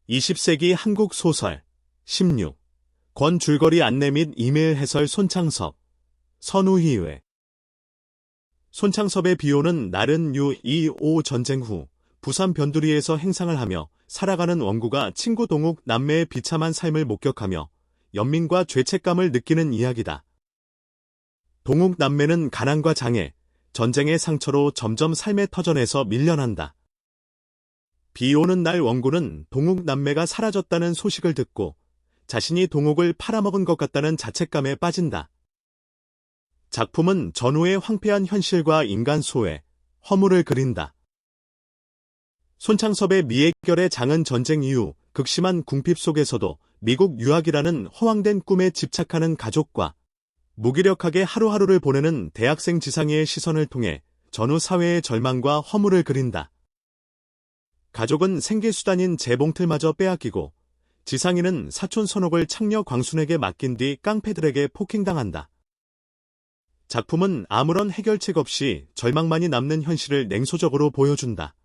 20세기 한국 소설 16. 권 줄거리 안내 및 이메일 해설 손창섭, 선우희의 손창섭의 비오는 날은 6.25 전쟁 후 부산 변두리에서 행상을 하며 살아가는 원구가 친구 동욱 남매의 비참한 삶을 목격하며 연민과 죄책감을 느끼는 이야기다. 동욱 남매는 가난과 장애, 전쟁의 상처로 점점 삶의 터전에서 밀려난다. 비 오는 날 원구는 동욱 남매가 사라졌다는 소식을 듣고 자신이 동욱을 팔아먹은 것 같다는 자책감에 빠진다. 작품은 전후의 황폐한 현실과 인간 소외, 허물을 그린다. 손창섭의 미해결의 장은 전쟁 이후 극심한 궁핍 속에서도 미국 유학이라는 허황된 꿈에 집착하는 가족과 무기력하게 하루하루를 보내는 대학생 지상이의 시선을 통해 전후 사회의 절망과 허물을 그린다. 가족은 생계수단인 재봉틀마저 빼앗기고 지상이는 사촌 선옥을 창녀 광순에게 맡긴 뒤 깡패들에게 폭행당한다. 작품은 아무런 해결책 없이 절망만이 남는 현실을 냉소적으로 보여준다.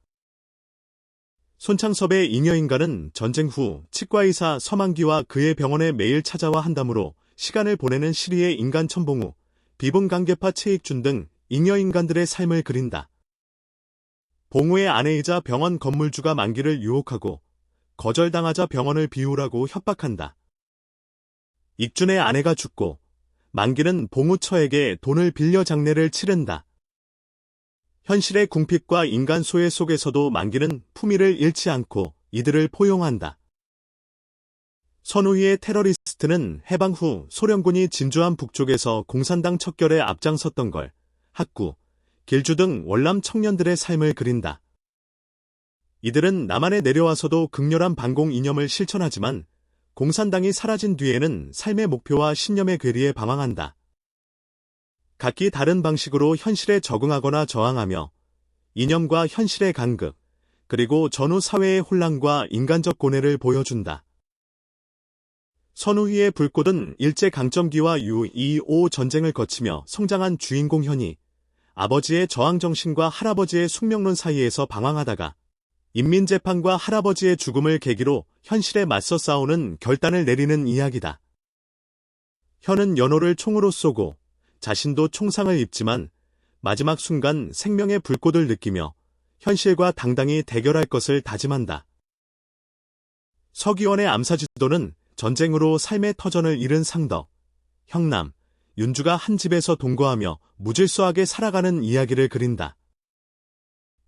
손창섭의 잉여인간은 전쟁 후 치과의사 서만기와 그의 병원에 매일 찾아와 한담으로 시간을 보내는 시리의 인간 천봉우, 비분강계파 최익준 등 잉여인간들의 삶을 그린다. 봉우의 아내이자 병원 건물주가 만기를 유혹하고 거절당하자 병원을 비우라고 협박한다. 익준의 아내가 죽고 만기는 봉우처에게 돈을 빌려 장례를 치른다. 현실의 궁핍과 인간 소외 속에서도 만기는 품위를 잃지 않고 이들을 포용한다. 선우희의 테러리스트는 해방 후 소련군이 진주한 북쪽에서 공산당 척결에 앞장섰던 걸 학구, 길주 등 월남 청년들의 삶을 그린다. 이들은 남한에 내려와서도 극렬한 반공 이념을 실천하지만 공산당이 사라진 뒤에는 삶의 목표와 신념의 괴리에 방황한다. 각기 다른 방식으로 현실에 적응하거나 저항하며 이념과 현실의 간극, 그리고 전후 사회의 혼란과 인간적 고뇌를 보여준다. 선우희의 불꽃은 일제강점기와 6.25 전쟁을 거치며 성장한 주인공 현이 아버지의 저항정신과 할아버지의 숙명론 사이에서 방황하다가 인민재판과 할아버지의 죽음을 계기로 현실에 맞서 싸우는 결단을 내리는 이야기다. 현은 연호를 총으로 쏘고 자신도 총상을 입지만 마지막 순간 생명의 불꽃을 느끼며 현실과 당당히 대결할 것을 다짐한다. 서기원의 암사지도는 전쟁으로 삶의 터전을 잃은 상덕, 형남, 윤주가 한 집에서 동거하며 무질서하게 살아가는 이야기를 그린다.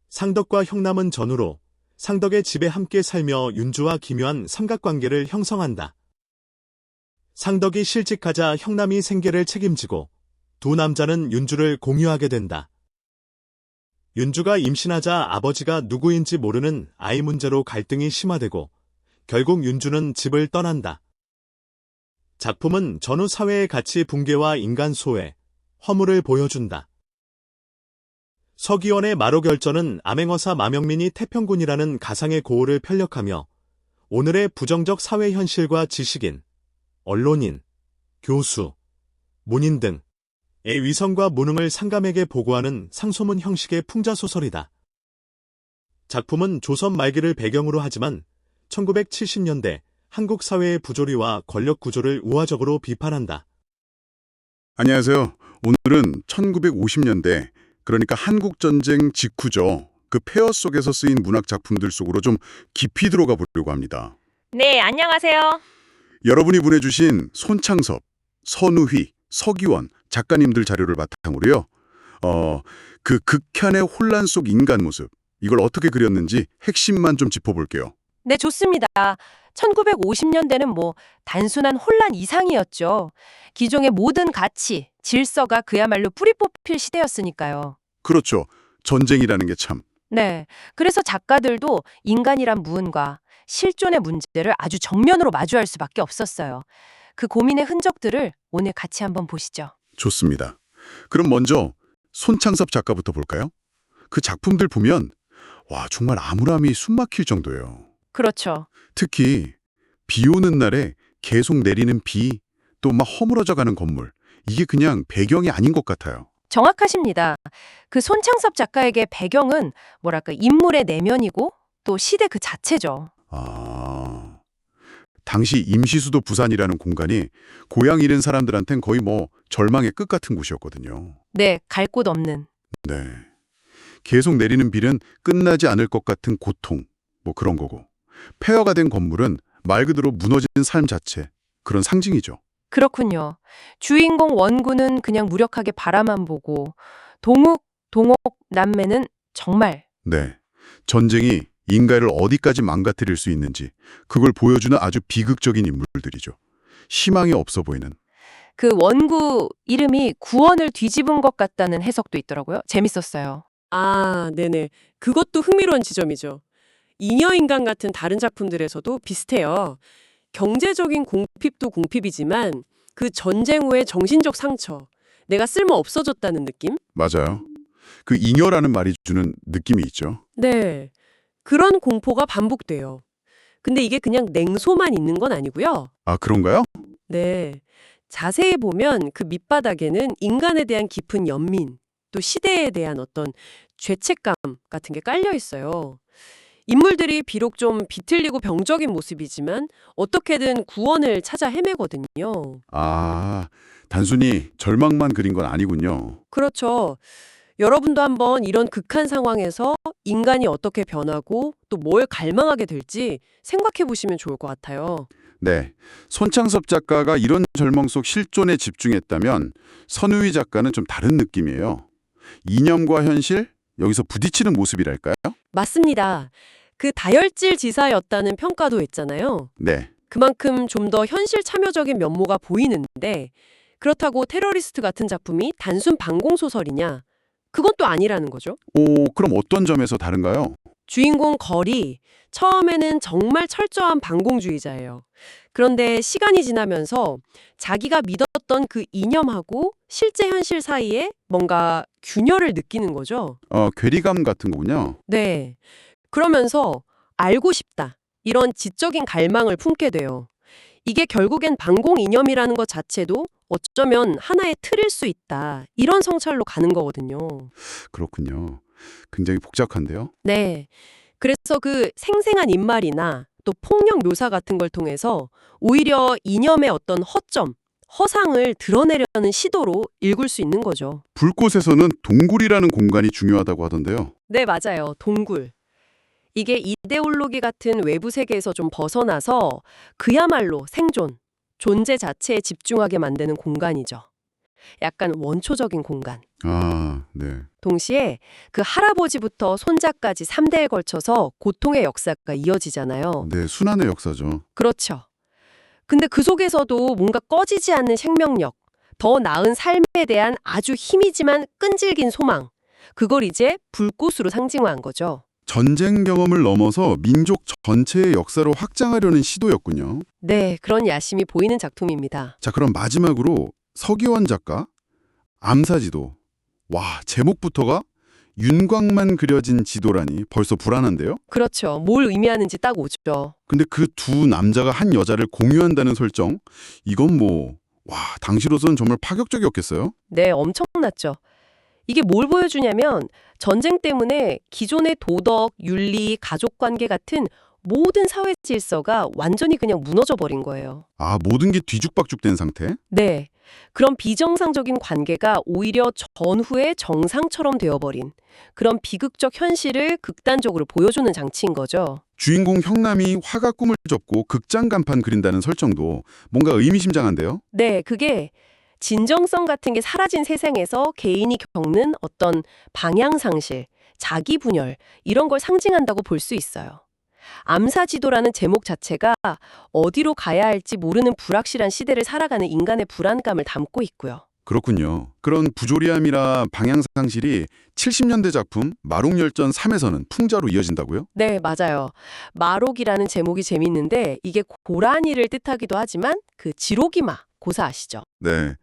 상덕과 형남은 전후로 상덕의 집에 함께 살며 윤주와 기묘한 삼각관계를 형성한다. 상덕이 실직하자 형남이 생계를 책임지고 두 남자는 윤주를 공유하게 된다. 윤주가 임신하자 아버지가 누구인지 모르는 아이 문제로 갈등이 심화되고 결국 윤주는 집을 떠난다. 작품은 전후 사회의 가치 붕괴와 인간 소외, 허물을 보여준다. 서기원의 마로결전은 암행어사 마명민이 태평군이라는 가상의 고을을 편력하며 오늘의 부정적 사회 현실과 지식인, 언론인, 교수, 문인 등의 위선과 무능을 상감에게 보고하는 상소문 형식의 풍자소설이다. 작품은 조선 말기를 배경으로 하지만 1970년대 한국 사회의 부조리와 권력 구조를 우화적으로 비판한다. 안녕하세요. 오늘은 1950년대, 그러니까 한국전쟁 직후죠. 그 폐허 속에서 쓰인 문학 작품들 속으로 좀 깊이 들어가 보려고 합니다. 네, 안녕하세요. 여러분이 보내주신 손창섭, 선우희, 서기원 작가님들 자료를 바탕으로요. 그 극한의 혼란 속 인간 모습, 이걸 어떻게 그렸는지 핵심만 좀 짚어볼게요. 네, 좋습니다. 1950년대는 단순한 혼란 이상이었죠. 기존의 모든 가치, 질서가 그야말로 뿌리 뽑힐 시대였으니까요. 그렇죠. 전쟁이라는 게 참. 네, 그래서 작가들도 인간이란 무언과 실존의 문제를 아주 정면으로 마주할 수밖에 없었어요. 그 고민의 흔적들을 오늘 같이 한번 보시죠. 좋습니다. 그럼 먼저 손창섭 작가부터 볼까요? 그 작품들 보면 와, 정말 암울함이 숨막힐 정도예요. 그렇죠. 특히 비 오는 날에 계속 내리는 비, 또 막 허물어져 가는 건물, 이게 그냥 배경이 아닌 것 같아요. 정확하십니다. 그 손창섭 작가에게 배경은 인물의 내면이고 또 시대 그 자체죠. 아, 당시 임시수도 부산이라는 공간이 고향 잃은 사람들한텐 거의 뭐 절망의 끝 같은 곳이었거든요. 네, 갈 곳 없는. 네. 계속 내리는 비는 끝나지 않을 것 같은 고통, 뭐 그런 거고. 폐허가 된 건물은 말 그대로 무너진 삶 자체, 그런 상징이죠. 그렇군요. 주인공 원구는 그냥 무력하게 바라만 보고 동욱, 동옥, 남매는 정말 네. 전쟁이 인간을 어디까지 망가뜨릴 수 있는지 그걸 보여주는 아주 비극적인 인물들이죠. 희망이 없어 보이는. 그 원구 이름이 구원을 뒤집은 것 같다는 해석도 있더라고요. 재밌었어요. 아, 네네. 그것도 흥미로운 지점이죠. 잉여인간 같은 다른 작품들에서도 비슷해요. 경제적인 공핍도 공핍이지만 그 전쟁 후의 정신적 상처, 내가 쓸모 없어졌다는 느낌? 맞아요. 그 잉여라는 말이 주는 느낌이 있죠. 네. 그런 공포가 반복돼요. 근데 이게 그냥 냉소만 있는 건 아니고요. 아, 그런가요? 네. 자세히 보면 그 밑바닥에는 인간에 대한 깊은 연민, 또 시대에 대한 어떤 죄책감 같은 게 깔려 있어요. 인물들이 비록 좀 비틀리고 병적인 모습이지만 어떻게든 구원을 찾아 헤매거든요. 아, 단순히 절망만 그린 건 아니군요. 그렇죠. 여러분도 한번 이런 극한 상황에서 인간이 어떻게 변하고 또 뭘 갈망하게 될지 생각해 보시면 좋을 것 같아요. 네. 손창섭 작가가 이런 절망 속 실존에 집중했다면 선우희 작가는 좀 다른 느낌이에요. 이념과 현실? 여기서 부딪히는 모습이랄까요? 맞습니다. 그 다혈질 지사였다는 평가도 있잖아요. 네. 그만큼 좀 더 현실 참여적인 면모가 보이는데 그렇다고 테러리스트 같은 작품이 단순 방공소설이냐? 그건 또 아니라는 거죠. 오, 그럼 어떤 점에서 다른가요? 주인공 걸이 처음에는 정말 철저한 방공주의자예요. 그런데 시간이 지나면서 자기가 믿었던 그 이념하고 실제 현실 사이에 뭔가 균열을 느끼는 거죠. 괴리감 같은 거군요. 네. 그러면서 알고 싶다. 이런 지적인 갈망을 품게 돼요. 이게 결국엔 방공 이념이라는 것 자체도 어쩌면 하나의 틀일 수 있다. 이런 성찰로 가는 거거든요. 그렇군요. 굉장히 복잡한데요. 네. 그래서 그 생생한 입말이나 또 폭력 묘사 같은 걸 통해서 오히려 이념의 어떤 허점, 허상을 드러내려는 시도로 읽을 수 있는 거죠. 불꽃에서는 동굴이라는 공간이 중요하다고 하던데요. 네, 맞아요. 동굴. 이게 이데올로기 같은 외부 세계에서 좀 벗어나서 그야말로 생존, 존재 자체에 집중하게 만드는 공간이죠. 약간 원초적인 공간. 아, 네. 동시에 그 할아버지부터 손자까지 3대에 걸쳐서 고통의 역사가 이어지잖아요. 네, 순환의 역사죠. 그렇죠. 근데 그 속에서도 뭔가 꺼지지 않는 생명력, 더 나은 삶에 대한 아주 희미지만 끈질긴 소망, 그걸 이제 불꽃으로 상징화한 거죠. 전쟁 경험을 넘어서 민족 전체의 역사로 확장하려는 시도였군요. 네, 그런 야심이 보이는 작품입니다. 자, 그럼 마지막으로 서기원 작가 암사지도. 와, 제목부터가 윤곽만 그려진 지도라니 벌써 불안한데요? 그렇죠. 뭘 의미하는지 딱 오죠. 근데 그 두 남자가 한 여자를 공유한다는 설정? 이건 뭐, 와, 당시로서는 정말 파격적이었겠어요? 네, 엄청났죠. 이게 뭘 보여주냐면 전쟁 때문에 기존의 도덕, 윤리, 가족관계 같은 모든 사회 질서가 완전히 그냥 무너져 버린 거예요. 아, 모든 게 뒤죽박죽된 상태? 네. 그런 비정상적인 관계가 오히려 전후의 정상처럼 되어버린 그런 비극적 현실을 극단적으로 보여주는 장치인 거죠. 주인공 형남이 화가 꿈을 접고 극장 간판 그린다는 설정도 뭔가 의미심장한데요? 네, 그게 진정성 같은 게 사라진 세상에서 개인이 겪는 어떤 방향상실, 자기 분열 이런 걸 상징한다고 볼 수 있어요. 암사지도라는 제목 자체가 어디로 가야 할지 모르는 불확실한 시대를 살아가는 인간의 불안감을 담고 있고요. 그렇군요. 그런 부조리함이나 방향상실이 70년대 작품 마록열전 3에서는 풍자로 이어진다고요? 네, 맞아요. 마록이라는 제목이 재밌는데 이게 고라니를 뜻하기도 하지만 그 지록이마, 고사 아시죠? 네.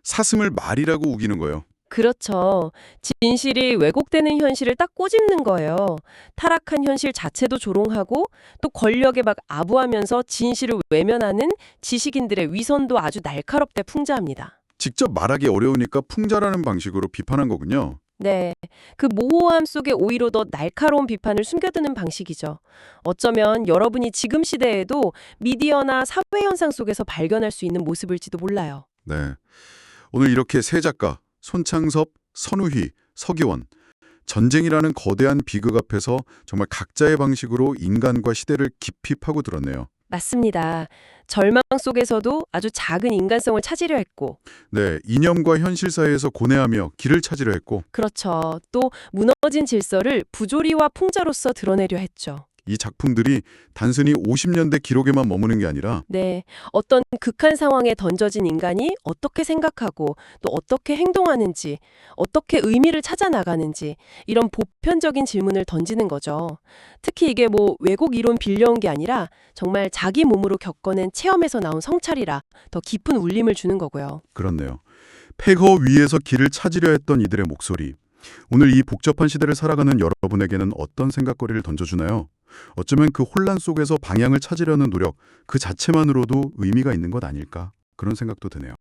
사슴을 말이라고 우기는 거예요. 그렇죠. 진실이 왜곡되는 현실을 딱 꼬집는 거예요. 타락한 현실 자체도 조롱하고 또 권력에 막 아부하면서 진실을 외면하는 지식인들의 위선도 아주 날카롭게 풍자합니다. 직접 말하기 어려우니까 풍자라는 방식으로 비판한 거군요. 네, 그 모호함 속에 오히려 더 날카로운 비판을 숨겨두는 방식이죠. 어쩌면 여러분이 지금 시대에도 미디어나 사회 현상 속에서 발견할 수 있는 모습일지도 몰라요. 네. 오늘 이렇게 세 작가, 손창섭, 선우희, 서기원, 전쟁이라는 거대한 비극 앞에서 정말 각자의 방식으로 인간과 시대를 깊이 파고들었네요. 맞습니다. 절망 속에서도 아주 작은 인간성을 찾으려 했고, 네, 이념과 현실 사이에서 고뇌하며 길을 찾으려 했고, 그렇죠. 또 무너진 질서를 부조리와 풍자로서 드러내려 했죠. 이 작품들이 단순히 50년대 기록에만 머무는 게 아니라 네, 어떤 극한 상황에 던져진 인간이 어떻게 생각하고 또 어떻게 행동하는지, 어떻게 의미를 찾아 나가는지 이런 보편적인 질문을 던지는 거죠. 특히 이게 뭐 왜곡 이론 빌려온 게 아니라 정말 자기 몸으로 겪어낸 체험에서 나온 성찰이라 더 깊은 울림을 주는 거고요. 그렇네요. 폐허 위에서 길을 찾으려 했던 이들의 목소리. 오늘 이 복잡한 시대를 살아가는 여러분에게는 어떤 생각거리를 던져주나요? 어쩌면 그 혼란 속에서 방향을 찾으려는 노력 그 자체만으로도 의미가 있는 것 아닐까? 그런 생각도 드네요.